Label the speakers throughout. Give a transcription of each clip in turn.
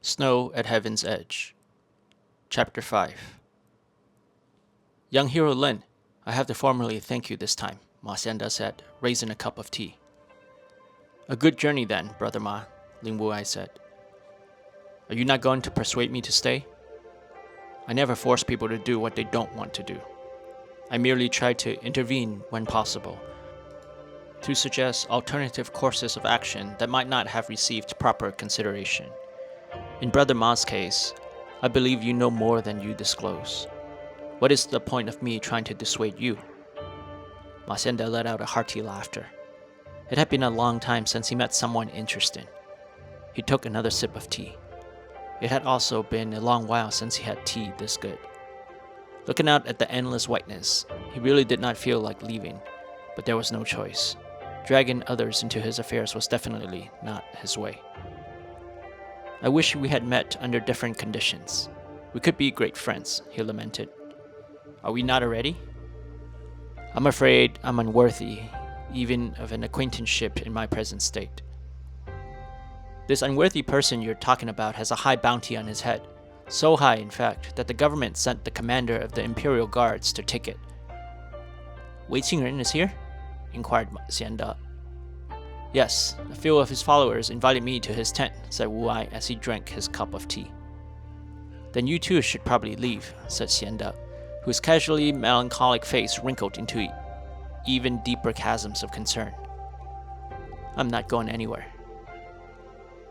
Speaker 1: Snow at Heaven's Edge. Chapter 5. Young hero Lin, I have to formally thank you this time, Ma Xianda said, raising a cup of tea. A good journey then, brother Ma, Lin Wuai said. Are you not going to persuade me to stay? I never force people to do what they don't want to do. I merely try to intervene when possible, to suggest alternative courses of action that might not have received proper consideration. In Brother Ma's case, I believe you know more than you disclose. What is the point of me trying to dissuade you? Ma Xianda let out a hearty laughter. It had been a long time since he met someone interesting. He took another sip of tea. It had also been a long while since he had tea this good. Looking out at the endless whiteness, he really did not feel like leaving, but there was no choice. Dragging others into his affairs was definitely not his way. I wish we had met under different conditions. We could be great friends, he lamented. Are we not already? I'm afraid I'm unworthy, even of an acquaintanceship in my present state. This unworthy person you're talking about has a high bounty on his head. So high, in fact, that the government sent the commander of the Imperial Guards to take it. Wei Qingren is here? Inquired Xianda. Yes, a few of his followers invited me to his tent, said Wuai as he drank his cup of tea. Then you too should probably leave, said Xianda, whose casually melancholic face wrinkled into even deeper chasms of concern. I'm not going anywhere.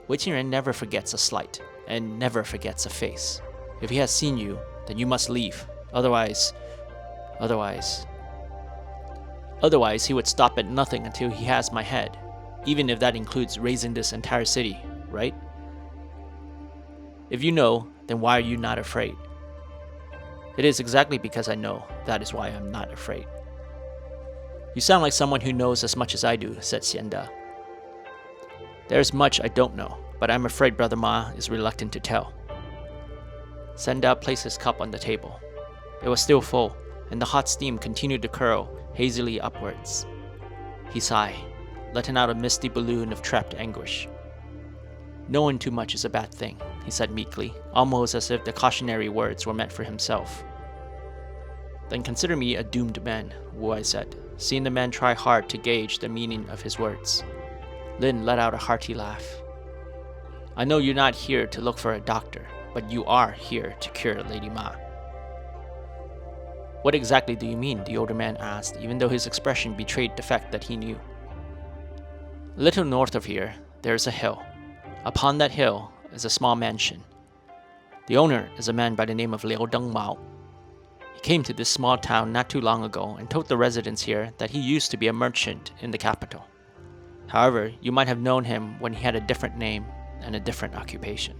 Speaker 1: Wei Qingren never forgets a slight, and never forgets a face. If he has seen you, then you must leave. Otherwise he would stop at nothing until he has my head, even if that includes razing this entire city, right? If you know, then why are you not afraid? It is exactly because I know, that is why I'm not afraid. You sound like someone who knows as much as I do, said Xianda. There is much I don't know, but I'm afraid Brother Ma is reluctant to tell. Xianda placed his cup on the table. It was still full, and the hot steam continued to curl hazily upwards. He sighed, letting out a misty balloon of trapped anguish. Knowing too much is a bad thing, he said meekly, almost as if the cautionary words were meant for himself. Then consider me a doomed man, Wuai said, seeing the man try hard to gauge the meaning of his words. Lin let out a hearty laugh. I know you're not here to look for a doctor, but you are here to cure Lady Ma. What exactly do you mean? The older man asked, even though his expression betrayed the fact that he knew. A little north of here, there is a hill. Upon that hill is a small mansion. The owner is a man by the name of Liu Dengmao. He came to this small town not too long ago and told the residents here that he used to be a merchant in the capital. However, you might have known him when he had a different name and a different occupation.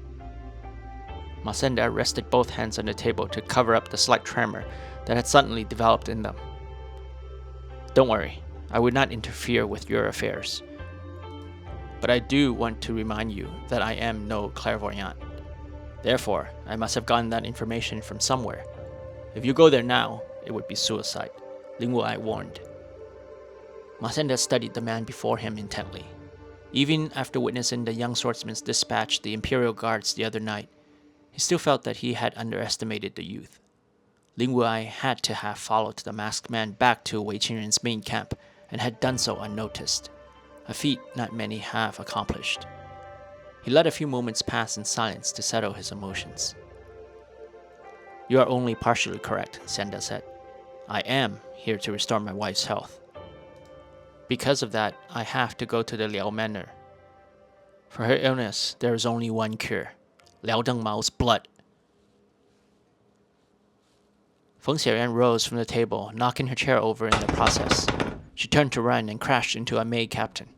Speaker 1: Ma Xianda rested both hands on the table to cover up the slight tremor that had suddenly developed in them. Don't worry, I would not interfere with your affairs. But I do want to remind you that I am no clairvoyant. Therefore, I must have gotten that information from somewhere. If you go there now, it would be suicide, Lin Wuai warned. Ma Xianda studied the man before him intently. Even after witnessing the young swordsman's dispatch the Imperial Guards the other night, he still felt that he had underestimated the youth. Lin Wuai had to have followed the masked man back to Wei Qingren's main camp and had done so unnoticed, a feat not many have accomplished. He let a few moments pass in silence to settle his emotions. You are only partially correct, Xianda said. I am here to restore my wife's health. Because of that, I have to go to the Liao Manor. For her illness, there is only one cure, Liao Dengmao's blood. Feng Xiaoyan rose from the table, knocking her chair over in the process. She turned to run and crashed into a maid captain.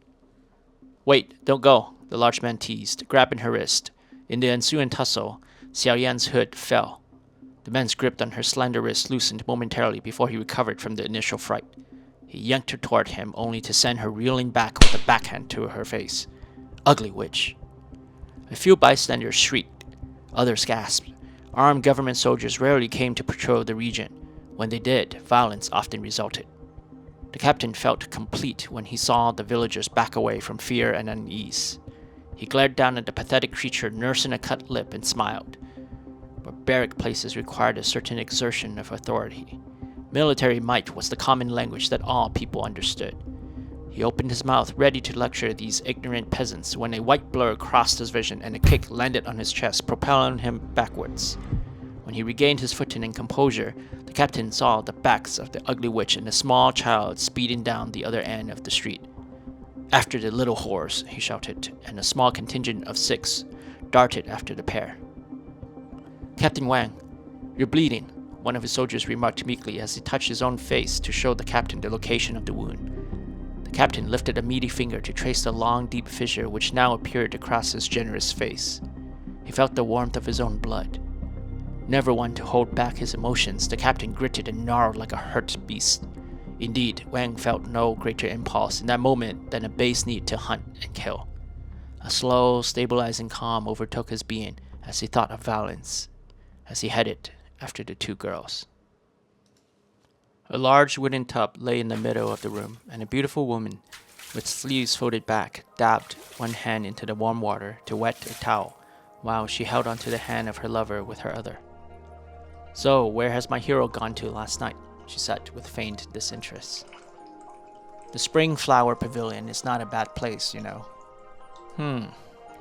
Speaker 1: Wait, don't go, the large man teased, grabbing her wrist. In the ensuing tussle, Xiaoyan's hood fell. The man's grip on her slender wrist loosened momentarily before he recovered from the initial fright. He yanked her toward him, only to send her reeling back with a backhand to her face. Ugly witch. A few bystanders shrieked. Others gasped. Armed government soldiers rarely came to patrol the region. When they did, violence often resulted. The captain felt complete when he saw the villagers back away from fear and unease. He glared down at the pathetic creature nursing a cut lip and smiled. Barbaric places required a certain exertion of authority. Military might was the common language that all people understood. He opened his mouth, ready to lecture these ignorant peasants, when a white blur crossed his vision and a kick landed on his chest, propelling him backwards. When he regained his footing and composure, the captain saw the backs of the ugly witch and a small child speeding down the other end of the street. "After the little whores," he shouted, and a small contingent of 6 darted after the pair. "Captain Wang, you're bleeding," one of his soldiers remarked meekly as he touched his own face to show the captain the location of the wound. The captain lifted a meaty finger to trace the long, deep fissure which now appeared across his generous face. He felt the warmth of his own blood. Never one to hold back his emotions, the captain gritted and gnarled like a hurt beast. Indeed, Wang felt no greater impulse in that moment than a base need to hunt and kill. A slow, stabilizing calm overtook his being as he thought of violence, as he headed after the 2 girls. A large wooden tub lay in the middle of the room, and a beautiful woman, with sleeves folded back, dabbed one hand into the warm water to wet a towel, while she held onto the hand of her lover with her other. "So, where has my hero gone to last night?" she said with feigned disinterest. "The Spring Flower Pavilion is not a bad place, you know."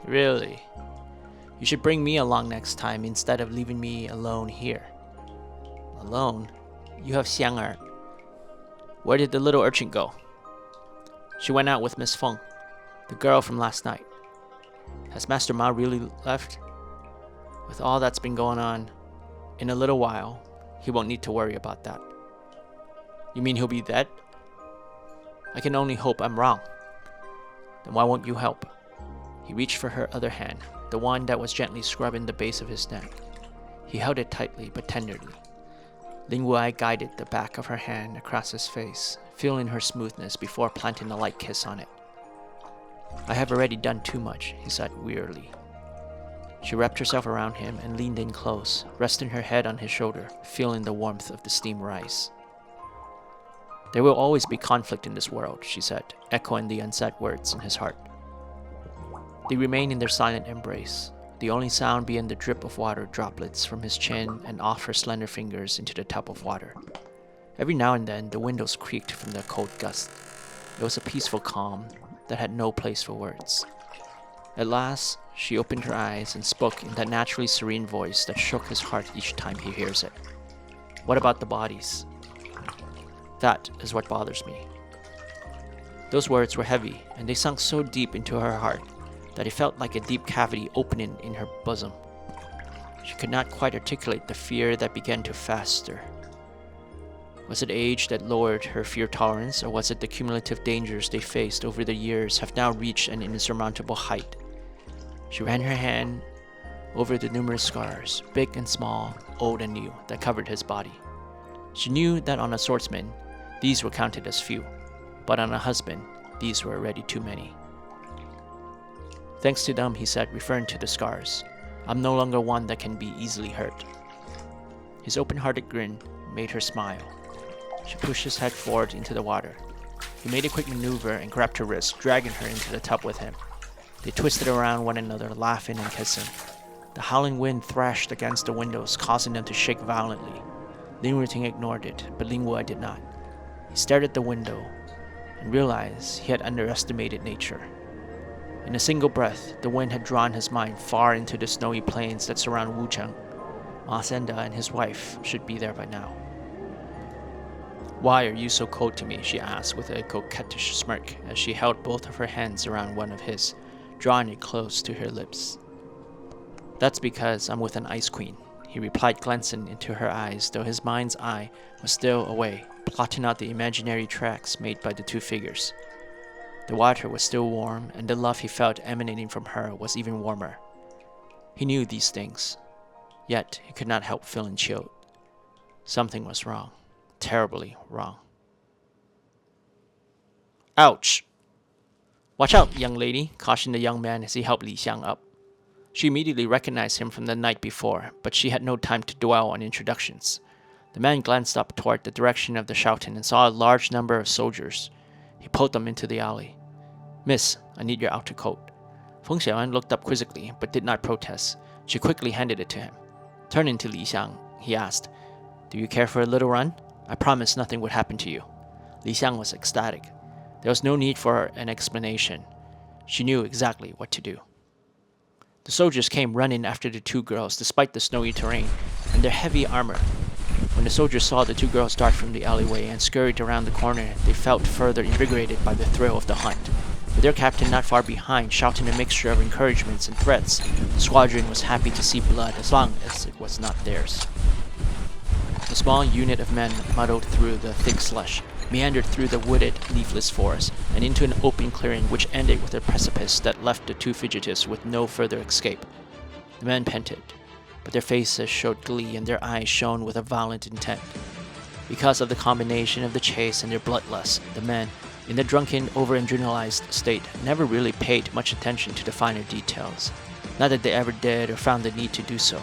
Speaker 1: Really? You should bring me along next time instead of leaving me alone here." "Alone? You have Xiang. Where did the little urchin go?" "She went out with Miss Feng, the girl from last night." "Has Master Ma really left?" "With all that's been going on, in a little while, he won't need to worry about that." "You mean he'll be dead?" "I can only hope I'm wrong." "Then why won't you help?" He reached for her other hand, the one that was gently scrubbing the base of his neck. He held it tightly but tenderly. Lin Wuai guided the back of her hand across his face, feeling her smoothness before planting a light kiss on it. "I have already done too much," he said wearily. She wrapped herself around him and leaned in close, resting her head on his shoulder, feeling the warmth of the steam rise. "There will always be conflict in this world," she said, echoing the unsaid words in his heart. They remained in their silent embrace, the only sound being the drip of water droplets from his chin and off her slender fingers into the tub of water. Every now and then, the windows creaked from the cold gust. It was a peaceful calm that had no place for words. At last, she opened her eyes and spoke in that naturally serene voice that shook his heart each time he hears it. "What about the bodies?" "That is what bothers me." Those words were heavy, and they sunk so deep into her heart that it felt like a deep cavity opening in her bosom. She could not quite articulate the fear that began to fester. Was it age that lowered her fear tolerance, or was it the cumulative dangers they faced over the years have now reached an insurmountable height? She ran her hand over the numerous scars, big and small, old and new, that covered his body. She knew that on a swordsman, these were counted as few, but on a husband, these were already too many. "Thanks to them," he said, referring to the scars, "I'm no longer one that can be easily hurt." His open-hearted grin made her smile. She pushed his head forward into the water. He made a quick maneuver and grabbed her wrist, dragging her into the tub with him. They twisted around one another, laughing and kissing. The howling wind thrashed against the windows, causing them to shake violently. Lin Wuai ignored it, but Lin Wuai did not. He stared at the window and realized he had underestimated nature. In a single breath, the wind had drawn his mind far into the snowy plains that surround Wuchang. Ma Senda and his wife should be there by now. "Why are you so cold to me?" she asked with a coquettish smirk as she held both of her hands around one of his, drawing it close to her lips. "That's because I'm with an ice queen," he replied, glancing into her eyes, though his mind's eye was still away, plotting out the imaginary tracks made by the 2 figures. The water was still warm, and the love he felt emanating from her was even warmer. He knew these things, yet he could not help feeling chilled. Something was wrong, terribly wrong. "Ouch! Watch out, young lady," cautioned the young man as he helped Li Xiang up. She immediately recognized him from the night before, but she had no time to dwell on introductions. The man glanced up toward the direction of the shouting and saw a large number of soldiers. He pulled them into the alley. "Miss, I need your outer coat." Feng Xiaoyan looked up quizzically, but did not protest. She quickly handed it to him. Turning to Li Xiang, he asked, "Do you care for a little run? I promised nothing would happen to you." Li Xiang was ecstatic. There was no need for an explanation. She knew exactly what to do. The soldiers came running after the two girls despite the snowy terrain and their heavy armor. When the soldiers saw the two girls dart from the alleyway and scurried around the corner, they felt further invigorated by the thrill of the hunt. With their captain not far behind, shouting a mixture of encouragements and threats, the squadron was happy to see blood as long as it was not theirs. The small unit of men muddled through the thick slush, meandered through the wooded, leafless forest, and into an open clearing which ended with a precipice that left the two fugitives with no further escape. The men panted, but their faces showed glee and their eyes shone with a violent intent. Because of the combination of the chase and their bloodlust, the men, in their drunken, over-adrenalized state, never really paid much attention to the finer details. Not that they ever did or found the need to do so.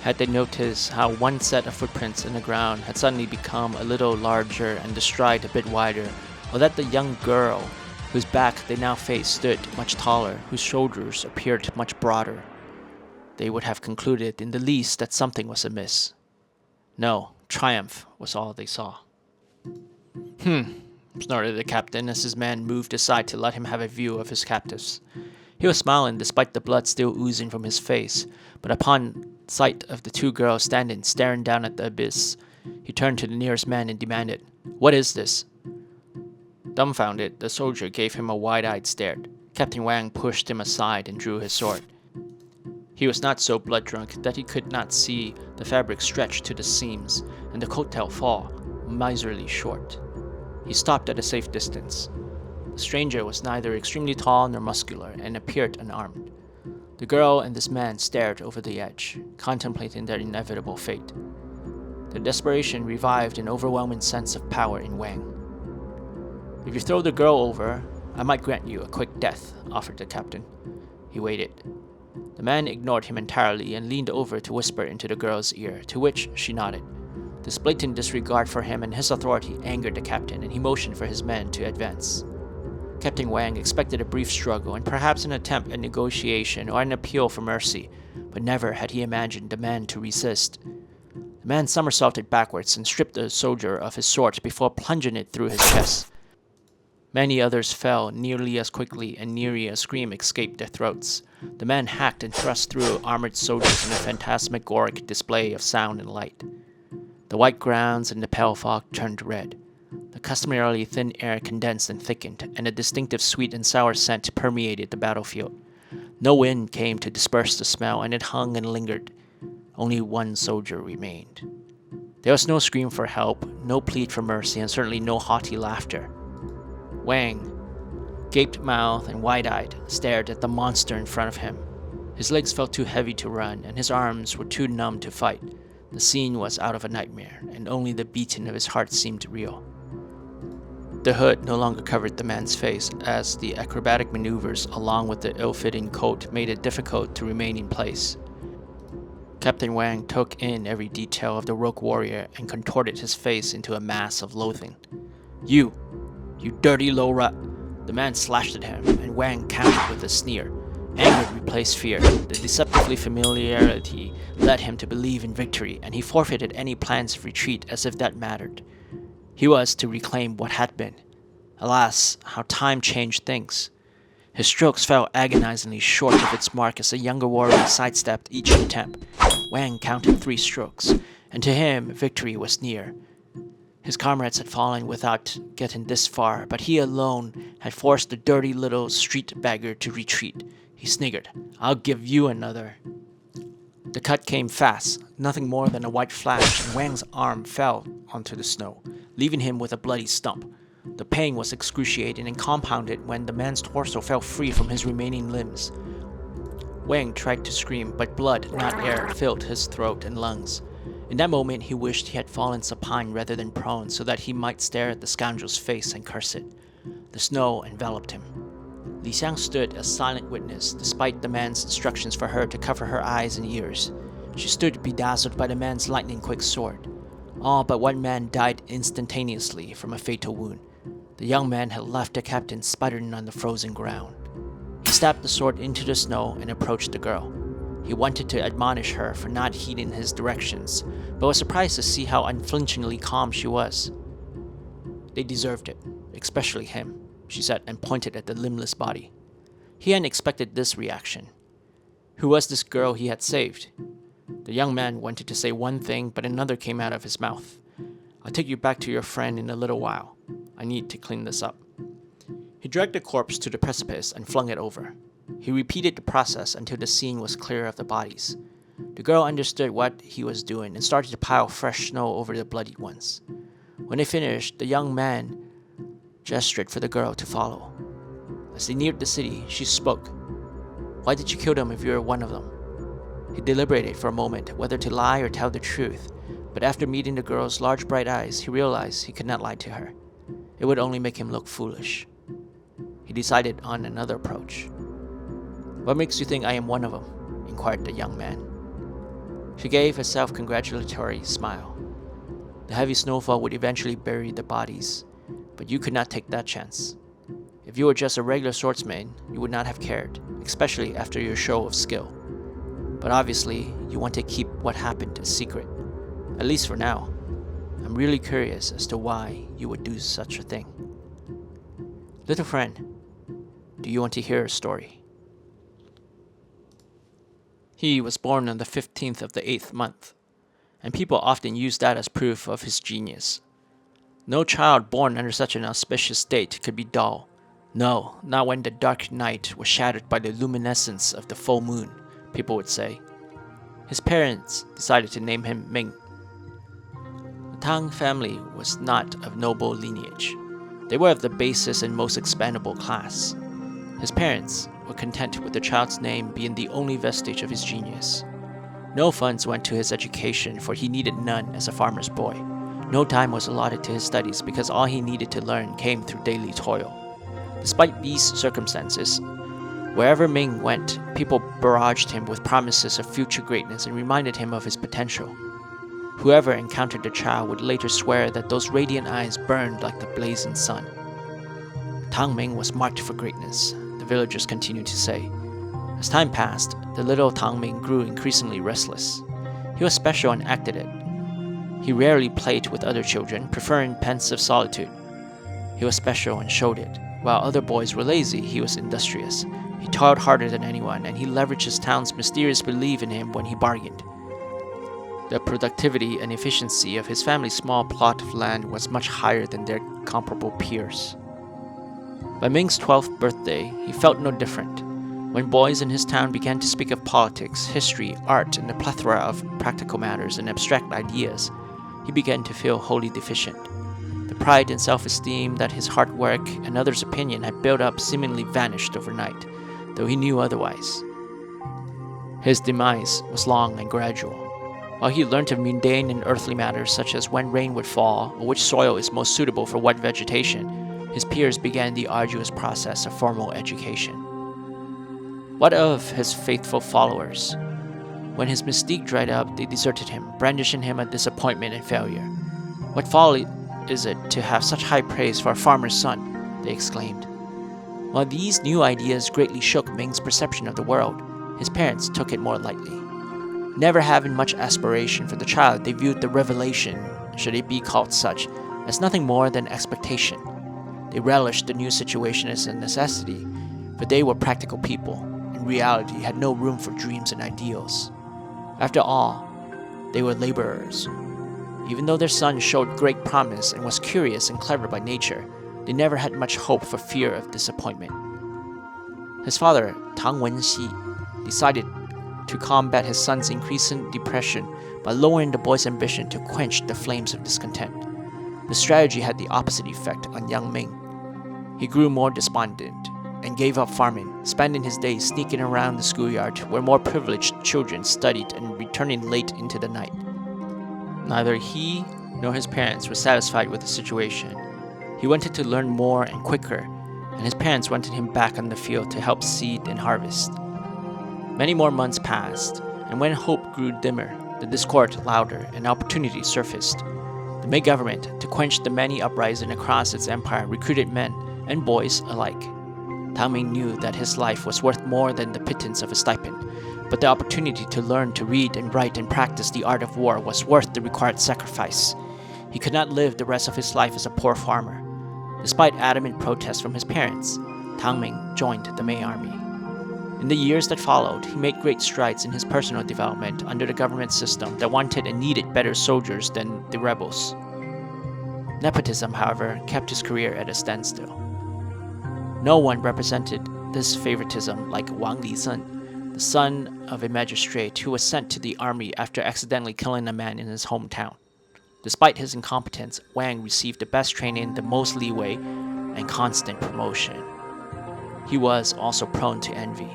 Speaker 1: Had they noticed how one set of footprints in the ground had suddenly become a little larger and the stride a bit wider, or that the young girl, whose back they now faced, stood much taller, whose shoulders appeared much broader, they would have concluded in the least that something was amiss. No, triumph was all they saw. Snorted the captain as his men moved aside to let him have a view of his captives. He was smiling despite the blood still oozing from his face, but upon sight of the two girls standing staring down at the abyss, he turned to the nearest man and demanded, "What is this?" Dumbfounded, the soldier gave him a wide-eyed stare. Captain Wang pushed him aside and drew his sword. He was not so blood-drunk that he could not see the fabric stretch to the seams and the coattail fall miserly short. He stopped at a safe distance. The stranger was neither extremely tall nor muscular and appeared unarmed. The girl and this man stared over the edge, contemplating their inevitable fate. The desperation revived an overwhelming sense of power in Wang. "If you throw the girl over, I might grant you a quick death," offered the captain. He waited. The man ignored him entirely and leaned over to whisper into the girl's ear, to which she nodded. This blatant disregard for him and his authority angered the captain, and he motioned for his men to advance. Captain Wang expected a brief struggle and perhaps an attempt at negotiation or an appeal for mercy, but never had he imagined the man to resist. The man somersaulted backwards and stripped the soldier of his sword before plunging it through his chest. Many others fell nearly as quickly, and nearly a scream escaped their throats. The man hacked and thrust through armored soldiers in a phantasmagoric display of sound and light. The white grounds and the pale fog turned red. The customarily thin air condensed and thickened, and a distinctive sweet and sour scent permeated the battlefield. No wind came to disperse the smell, and it hung and lingered. Only one soldier remained. There was no scream for help, no plead for mercy, and certainly no haughty laughter. Wang, gaped-mouthed and wide-eyed, stared at the monster in front of him. His legs felt too heavy to run, and his arms were too numb to fight. The scene was out of a nightmare, and only the beating of his heart seemed real. The hood no longer covered the man's face, as the acrobatic maneuvers along with the ill-fitting coat made it difficult to remain in place. Captain Wang took in every detail of the rogue warrior and contorted his face into a mass of loathing. You dirty low rat!" The man slashed at him, and Wang countered with a sneer. Anger replaced fear. The deceptively familiarity led him to believe in victory, and he forfeited any plans of retreat as if that mattered. He was to reclaim what had been. Alas, how time changed things. His strokes fell agonizingly short of its mark as the younger warrior sidestepped each attempt. Wang counted 3 strokes, and to him victory was near. His comrades had fallen without getting this far, but he alone had forced the dirty little street beggar to retreat. He sniggered, "I'll give you another." The cut came fast, nothing more than a white flash, and Wang's arm fell onto the snow, leaving him with a bloody stump. The pain was excruciating and compounded when the man's torso fell free from his remaining limbs. Wang tried to scream, but blood, not air, filled his throat and lungs. In that moment, he wished he had fallen supine rather than prone, so that he might stare at the scoundrel's face and curse it. The snow enveloped him. Li Xiang stood as silent witness, despite the man's instructions for her to cover her eyes and ears. She stood bedazzled by the man's lightning-quick sword. All but one man died instantaneously from a fatal wound. The young man had left the captain sputtering on the frozen ground. He stabbed the sword into the snow and approached the girl. He wanted to admonish her for not heeding his directions, but was surprised to see how unflinchingly calm she was. "They deserved it, especially him," she said and pointed at the limbless body. He hadn't expected this reaction. Who was this girl he had saved? The young man wanted to say one thing, but another came out of his mouth. "I'll take you back to your friend in a little while. I need to clean this up." He dragged the corpse to the precipice and flung it over. He repeated the process until the scene was clear of the bodies. The girl understood what he was doing and started to pile fresh snow over the bloodied ones. When they finished, the young man gestured for the girl to follow. As they neared the city, she spoke. "Why did you kill them if you were one of them?" He deliberated for a moment whether to lie or tell the truth, but after meeting the girl's large bright eyes, he realized he could not lie to her. It would only make him look foolish. He decided on another approach. "What makes you think I am one of them?" inquired the young man. She gave a self-congratulatory smile. "The heavy snowfall would eventually bury the bodies, but you could not take that chance. If you were just a regular swordsman, you would not have cared, especially after your show of skill. But obviously, you want to keep what happened a secret, at least for now. I'm really curious as to why you would do such a thing. Little friend, do you want to hear a story?" He was born on the 15th of the 8th month, and people often use that as proof of his genius. No child born under such an auspicious date could be dull. No, not when the dark night was shattered by the luminescence of the full moon, people would say. His parents decided to name him Ming. The Tang family was not of noble lineage. They were of the basest and most expendable class. His parents were content with the child's name being the only vestige of his genius. No funds went to his education, for he needed none as a farmer's boy. No time was allotted to his studies because all he needed to learn came through daily toil. Despite these circumstances, wherever Ming went, people barraged him with promises of future greatness and reminded him of his potential. Whoever encountered the child would later swear that those radiant eyes burned like the blazing sun. Tang Ming was marked for greatness, the villagers continued to say. As time passed, the little Tang Ming grew increasingly restless. He was special and acted it. He rarely played with other children, preferring pensive solitude. He was special and showed it. While other boys were lazy, he was industrious. He toiled harder than anyone, and he leveraged his town's mysterious belief in him when he bargained. The productivity and efficiency of his family's small plot of land was much higher than their comparable peers. By Ming's 12th birthday, he felt no different. When boys in his town began to speak of politics, history, art, and a plethora of practical matters and abstract ideas, he began to feel wholly deficient. The pride and self-esteem that his hard work and others' opinion had built up seemingly vanished overnight, though he knew otherwise. His demise was long and gradual. While he learned of mundane and earthly matters such as when rain would fall or which soil is most suitable for what vegetation, his peers began the arduous process of formal education. What of his faithful followers? When his mystique dried up, they deserted him, brandishing him a disappointment and failure. "What folly is it to have such high praise for a farmer's son?" they exclaimed. While these new ideas greatly shook Ming's perception of the world, his parents took it more lightly. Never having much aspiration for the child, they viewed the revelation, should it be called such, as nothing more than expectation. They relished the new situation as a necessity, for they were practical people, and reality had no room for dreams and ideals. After all, they were laborers. Even though their son showed great promise and was curious and clever by nature, they never had much hope for fear of disappointment. His father, Tang Wenxi, decided to combat his son's increasing depression by lowering the boy's ambition to quench the flames of discontent. The strategy had the opposite effect on young Ming. He grew more despondent and gave up farming, spending his days sneaking around the schoolyard where more privileged children studied and returning late into the night. Neither he nor his parents were satisfied with the situation. He wanted to learn more and quicker, and his parents wanted him back on the field to help seed and harvest. Many more months passed, and when hope grew dimmer, the discord louder, and opportunity surfaced. The Mei government, to quench the many uprisings across its empire, recruited men and boys alike. Tang Ming knew that his life was worth more than the pittance of a stipend, but the opportunity to learn to read and write and practice the art of war was worth the required sacrifice. He could not live the rest of his life as a poor farmer. Despite adamant protests from his parents, Tang Ming joined the Mei army. In the years that followed, he made great strides in his personal development under the government system that wanted and needed better soldiers than the rebels. Nepotism, however, kept his career at a standstill. No one represented this favoritism like Wang Lizhen, the son of a magistrate who was sent to the army after accidentally killing a man in his hometown. Despite his incompetence, Wang received the best training, the most leeway, and constant promotion. He was also prone to envy.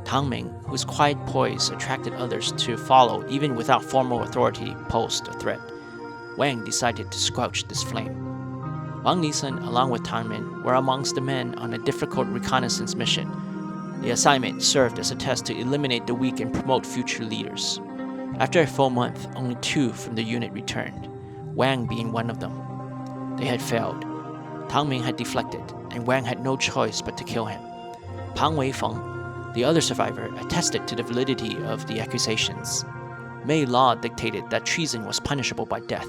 Speaker 1: Tang Ming, whose quiet poise attracted others to follow even without formal authority, posed a threat. Wang decided to squelch this flame. Wang Lizhen, along with Tang Ming, were amongst the men on a difficult reconnaissance mission. The assignment served as a test to eliminate the weak and promote future leaders. After a full month, only 2 from the unit returned, Wang being one of them. They had failed. Tang Ming had deflected, and Wang had no choice but to kill him. Pang Weifeng, the other survivor, attested to the validity of the accusations. Mei law dictated that treason was punishable by death.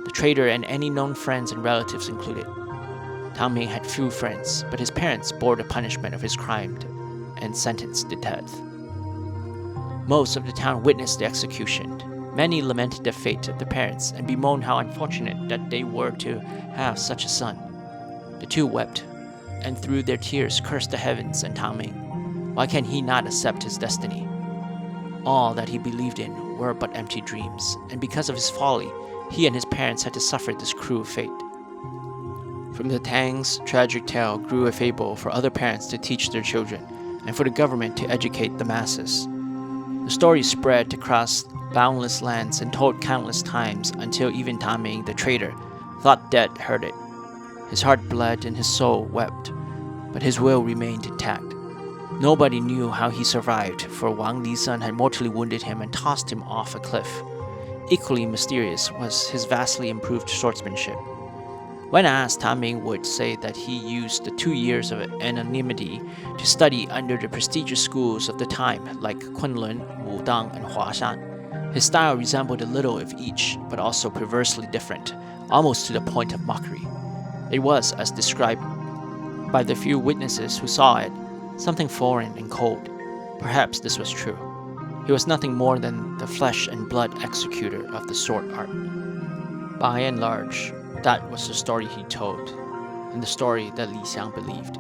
Speaker 1: The traitor and any known friends and relatives included. Tang Ming had few friends, but his parents bore the punishment of his crime and sentenced to death. Most of the town witnessed the execution. Many lamented the fate of the parents and bemoaned how unfortunate that they were to have such a son. The 2 wept, and through their tears cursed the heavens and Tang Ming. Why can he not accept his destiny? All that he believed in were but empty dreams, and because of his folly, he and his parents had to suffer this cruel fate. From the Tang's tragic tale grew a fable for other parents to teach their children, and for the government to educate the masses. The story spread across boundless lands and told countless times until even Tang Ming, the traitor, thought death heard it. His heart bled and his soul wept, but his will remained intact. Nobody knew how he survived, for Wang Lizhen had mortally wounded him and tossed him off a cliff. Equally mysterious was his vastly improved swordsmanship. When asked, Tang Ming would say that he used the 2 years of anonymity to study under the prestigious schools of the time like Kunlun, Wudang, and Huashan. His style resembled a little of each, but also perversely different, almost to the point of mockery. It was, as described by the few witnesses who saw it, something foreign and cold. Perhaps this was true. He was nothing more than the flesh and blood executor of the sword art. By and large, that was the story he told, and the story that Li Xiang believed.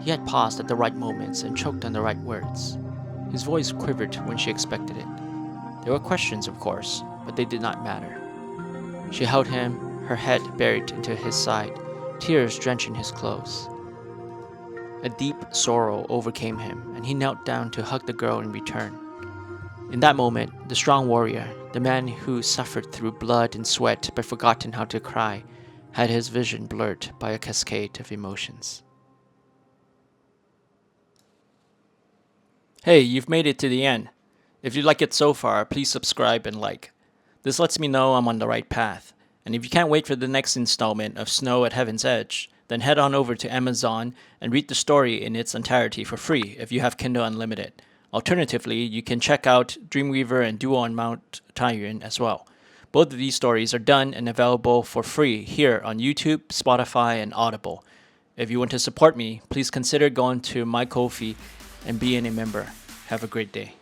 Speaker 1: He had paused at the right moments and choked on the right words. His voice quivered when she expected it. There were questions, of course, but they did not matter. She held him, her head buried into his side, tears drenching his clothes. A deep sorrow overcame him, and he knelt down to hug the girl in return. In that moment, the strong warrior, the man who suffered through blood and sweat but forgotten how to cry, had his vision blurred by a cascade of emotions. Hey, you've made it to the end. If you like it so far, please subscribe and like. This lets me know I'm on the right path. And if you can't wait for the next installment of Snow at Heaven's Edge, then head on over to Amazon and read the story in its entirety for free if you have Kindle Unlimited. Alternatively, you can check out Dreamweaver and Duo on Mount Taiyuan as well. Both of these stories are done and available for free here on YouTube, Spotify, and Audible. If you want to support me, please consider going to my Ko-fi and being a member. Have a great day.